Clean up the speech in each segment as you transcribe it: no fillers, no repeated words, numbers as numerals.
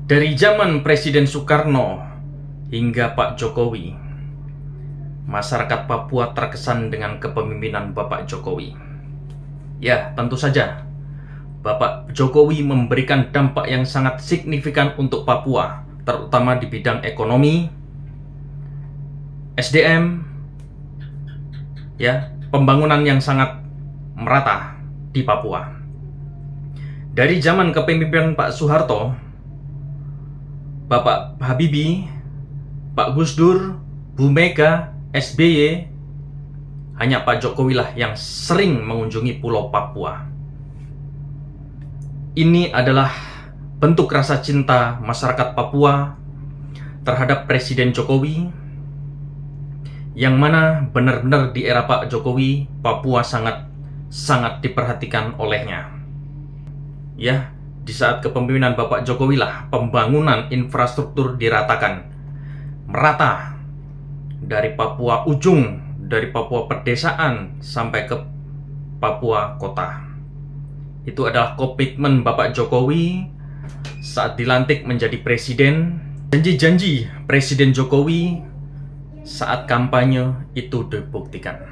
Dari zaman Presiden Soekarno hingga Pak Jokowi, masyarakat Papua terkesan dengan kepemimpinan Bapak Jokowi. Ya, tentu saja Bapak Jokowi memberikan dampak yang sangat signifikan untuk Papua, terutama di bidang ekonomi, SDM, ya, pembangunan yang sangat merata di Papua. Dari zaman kepemimpinan Pak Soeharto, Bapak Habibie, Pak Gus Dur, Bu Mega, SBY, hanya Pak Jokowi lah yang sering mengunjungi Pulau Papua. Ini adalah bentuk rasa cinta masyarakat Papua terhadap Presiden Jokowi, yang mana benar-benar di era Pak Jokowi, Papua sangat diperhatikan olehnya. Ya, di saat kepemimpinan Bapak Jokowi lah pembangunan infrastruktur diratakan, merata dari Papua ujung, dari Papua pedesaan sampai ke Papua kota. Itu adalah komitmen Bapak Jokowi saat dilantik menjadi presiden. Janji-janji Presiden Jokowi saat kampanye itu dibuktikan.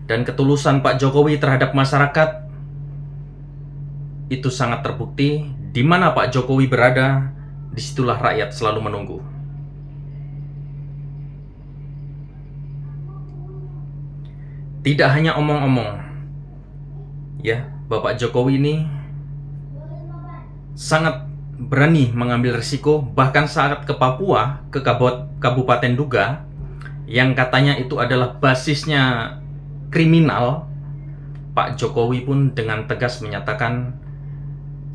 Dan ketulusan Pak Jokowi terhadap masyarakat itu sangat terbukti. Di mana Pak Jokowi berada, disitulah rakyat selalu menunggu. Tidak hanya omong-omong, ya, Bapak Jokowi ini sangat berani mengambil risiko. Bahkan saat ke Papua, ke Kabupaten Duga, yang katanya itu adalah basisnya kriminal, Pak Jokowi pun dengan tegas menyatakan,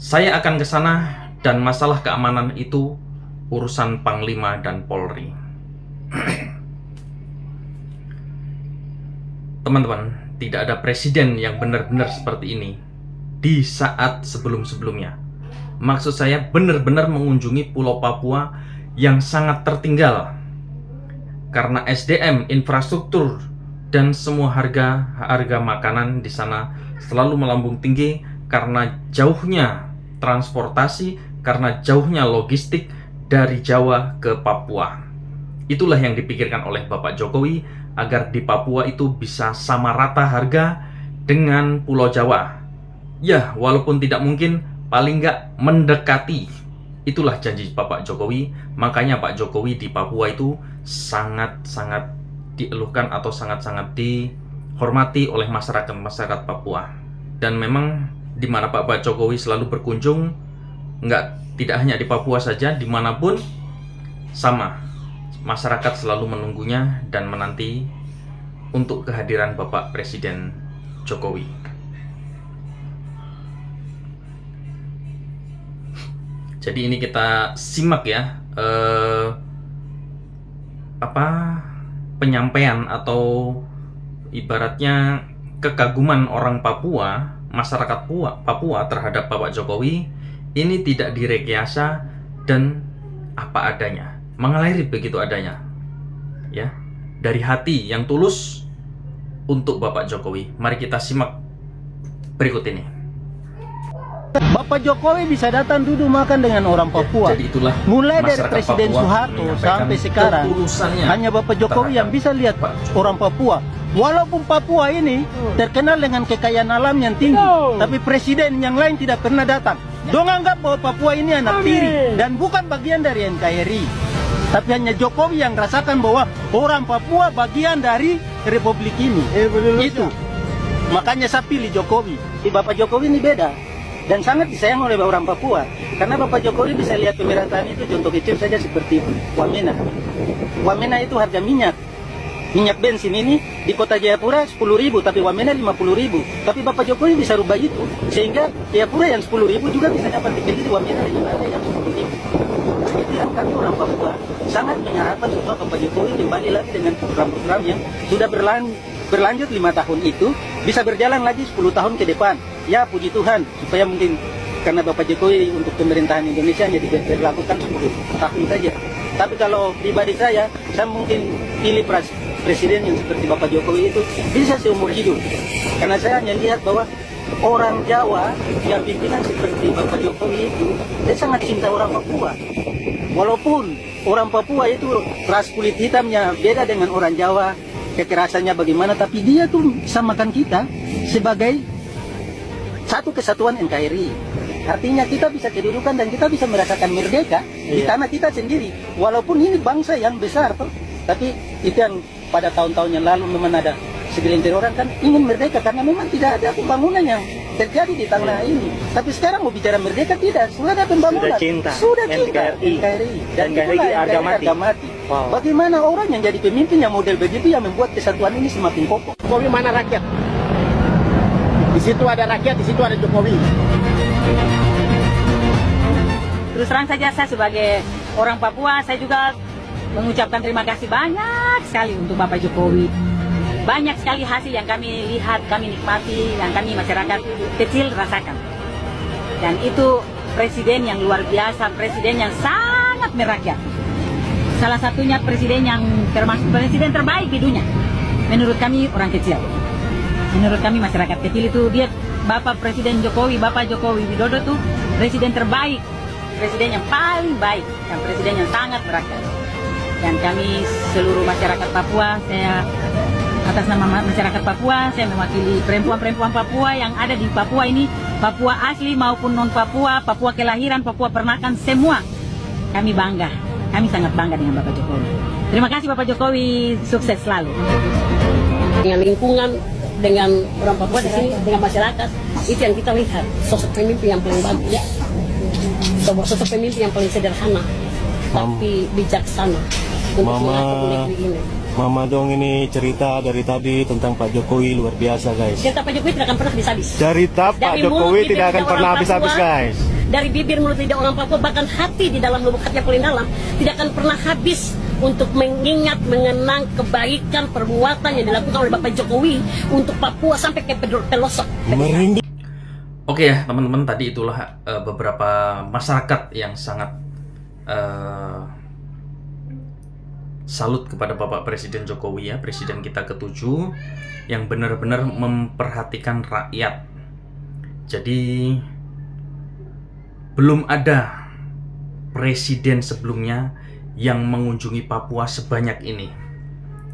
saya akan ke sana dan masalah keamanan itu urusan Panglima dan Polri. Teman-teman, tidak ada presiden yang benar-benar seperti ini di saat sebelum-sebelumnya. Maksud saya benar-benar mengunjungi Pulau Papua yang sangat tertinggal karena SDM, infrastruktur, dan semua harga makanan di sana selalu melambung tinggi karena jauhnya transportasi, karena jauhnya logistik dari Jawa ke Papua. Itulah yang dipikirkan oleh Bapak Jokowi, agar di Papua itu bisa sama rata harga dengan Pulau Jawa. Ya, walaupun tidak mungkin, paling nggak mendekati. Itulah janji Bapak Jokowi. Makanya Pak Jokowi di Papua itu sangat-sangat dieluhkan atau sangat-sangat dihormati oleh masyarakat Papua. Dan memang di mana Pak Jokowi selalu berkunjung, tidak hanya di Papua saja, dimanapun sama, masyarakat selalu menunggunya dan menanti untuk kehadiran Bapak Presiden Jokowi. Jadi ini kita simak ya, penyampaian atau ibaratnya kekaguman orang Papua, masyarakat Papua terhadap Bapak Jokowi ini tidak direkayasa dan apa adanya, mengalir begitu adanya, ya, dari hati yang tulus untuk Bapak Jokowi. Mari kita simak berikut ini. Bapak Jokowi bisa datang duduk makan dengan orang Papua. Jadi itulah mulai dari masyarakat Presiden Papua Soeharto sampai sekarang, hanya Bapak Jokowi yang bisa lihat orang Papua. Walaupun Papua ini terkenal dengan kekayaan alam yang tinggi, tapi presiden yang lain tidak pernah datang. Dong anggap bahwa Papua ini anak tiri dan bukan bagian dari NKRI. Tapi hanya Jokowi yang rasakan bahwa orang Papua bagian dari Republik ini. Itu. Makanya saya pilih Jokowi. Bapak Jokowi ini beda dan sangat disayang oleh orang Papua. Karena Bapak Jokowi bisa lihat pemerataan itu, contoh kecil saja seperti Wamena. Wamena itu harga minyak bensin ini di kota Jayapura 10.000, tapi Wamena 50.000. Tapi Bapak Jokowi bisa rubah itu sehingga Jayapura yang 10.000 juga bisa dapat dibeli di Wamena yang ada yang 10.000. Itu yang kami orang Papua sangat mengharapkan supaya Bapak Jokowi kembali lagi dengan program-program yang sudah berlanjut 5 tahun itu bisa berjalan lagi 10 tahun ke depan. Ya, puji Tuhan, supaya mungkin karena Bapak Jokowi untuk pemerintahan Indonesia hanya diberlakukan 10 tahun saja. Tapi kalau pribadi saya mungkin pilih presiden yang seperti Bapak Jokowi itu bisa seumur hidup. Karena saya hanya lihat bahwa orang Jawa yang pimpinan seperti Bapak Jokowi itu, dia sangat cinta orang Papua. Walaupun orang Papua itu ras kulit hitamnya beda dengan orang Jawa, kekerasannya bagaimana, tapi dia tuh samakan kita sebagai satu kesatuan NKRI. Artinya kita bisa kedudukan dan kita bisa merasakan merdeka di tanah kita sendiri. Walaupun ini bangsa yang besar tuh, tapi itu yang pada tahun-tahun yang lalu memang ada segelintir orang kan ingin merdeka karena memang tidak ada pembangunan yang terjadi di tanah ini. Tapi sekarang mau bicara merdeka tidak, sudah ada pembangunan. Sudah cinta NKRI. Dan itulah NKRI harga mati. Wow. Bagaimana orang yang jadi pemimpin yang model begitu yang membuat kesatuan ini semakin kokoh? Jokowi mana rakyat? Di situ ada rakyat, di situ ada Jokowi. Terus terang saja saya sebagai orang Papua, saya juga mengucapkan terima kasih banyak sekali untuk Bapak Jokowi. Banyak sekali hasil yang kami lihat, kami nikmati, yang kami masyarakat kecil rasakan. Dan itu presiden yang luar biasa, presiden yang sangat merakyat. Salah satunya presiden yang termasuk presiden terbaik di dunia. Menurut kami orang kecil. Menurut kami masyarakat kecil itu dia Bapak Presiden Jokowi, Bapak Jokowi Widodo tuh presiden terbaik, presiden yang paling baik, dan presiden yang sangat merakyat. Dan kami seluruh masyarakat Papua, saya atas nama masyarakat Papua, saya mewakili perempuan-perempuan Papua yang ada di Papua ini, Papua asli maupun non Papua, Papua kelahiran, Papua peranakan, semua kami bangga, kami sangat bangga dengan Bapak Jokowi. Terima kasih Bapak Jokowi, sukses selalu. Dengan lingkungan, dengan orang Papua di sini, dengan masyarakat, itu yang kita lihat, sosok pemimpin yang paling bagus, sosok pemimpin yang paling sederhana, tapi bijaksana untuk mengatur negeri ini. Mama dong ini cerita dari tadi tentang Pak Jokowi luar biasa guys. Cerita Pak Jokowi tidak akan pernah habis-habis. Cerita Pak Jokowi tidak akan pernah habis-habis guys. Dari bibir mulut lidah orang Papua, bahkan hati di dalam lubuk hati yang paling dalam, tidak akan pernah habis untuk mengingat, mengenang kebaikan perbuatan yang dilakukan oleh Bapak Jokowi untuk Papua sampai ke pelosok. Merinding. Oke ya teman-teman, tadi itulah beberapa masyarakat yang sangat salut kepada Bapak Presiden Jokowi ya, Presiden kita ke-7 yang benar-benar memperhatikan rakyat. Jadi belum ada presiden sebelumnya yang mengunjungi Papua sebanyak ini.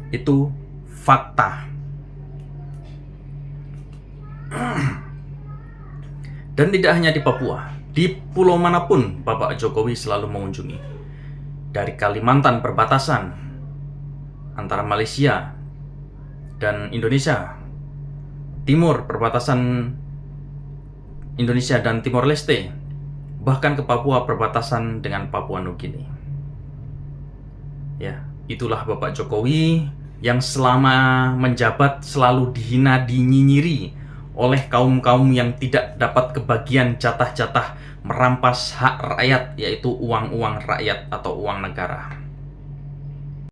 Itu fakta. Dan tidak hanya di Papua, di pulau manapun Bapak Jokowi selalu mengunjungi. Dari Kalimantan perbatasan antara Malaysia dan Indonesia, timur perbatasan Indonesia dan Timor Leste, bahkan ke Papua perbatasan dengan Papua Nugini. Ya, itulah Bapak Jokowi yang selama menjabat selalu dihina, dinyinyiri oleh kaum-kaum yang tidak dapat kebagian jatah-jatah merampas hak rakyat, yaitu uang-uang rakyat atau uang negara.